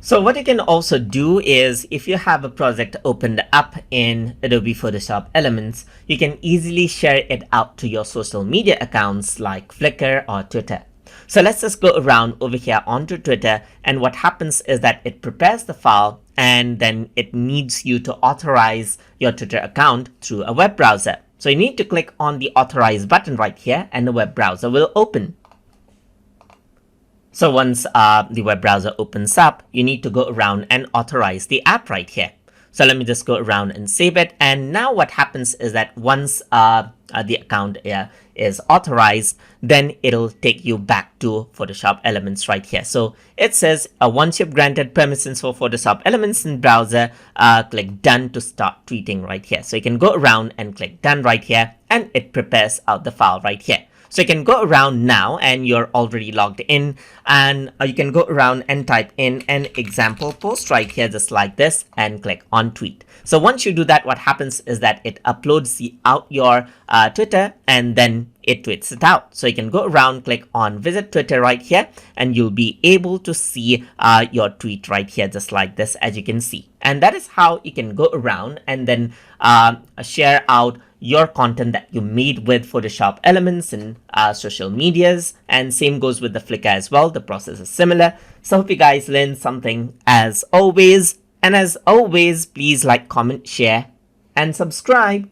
So what you can also do is, if you have a project opened up in Adobe Photoshop Elements, you can easily share it out to your social media accounts like Flickr or Twitter. So let's just go around over here onto Twitter, and what happens is that it prepares the file and then it needs you to authorize your Twitter account through a web browser. So you need to click on the authorize button right here and the web browser will open. So once the web browser opens up, you need to go around and authorize the app right here. So let me just go around and save it. And now what happens is that once the account is authorized, then it'll take you back to Photoshop Elements right here. So it says once you've granted permissions for Photoshop Elements in browser, click done to start tweeting right here. So you can go around and click done right here, and it prepares out the file right here. So you can go around now, and you're already logged in, and you can go around and type in an example post right here just like this and click on tweet. So once you do that, what happens is that it uploads out your Twitter and then it tweets it out. So you can go around, click on visit Twitter right here, and you'll be able to see your tweet right here just like this, as you can see. And that is how you can go around and then share out your content that you made with Photoshop Elements and social medias, and same goes with the Flickr as well. The process is similar. So hope you guys learned something as always, and as always, please like, comment, share, and subscribe.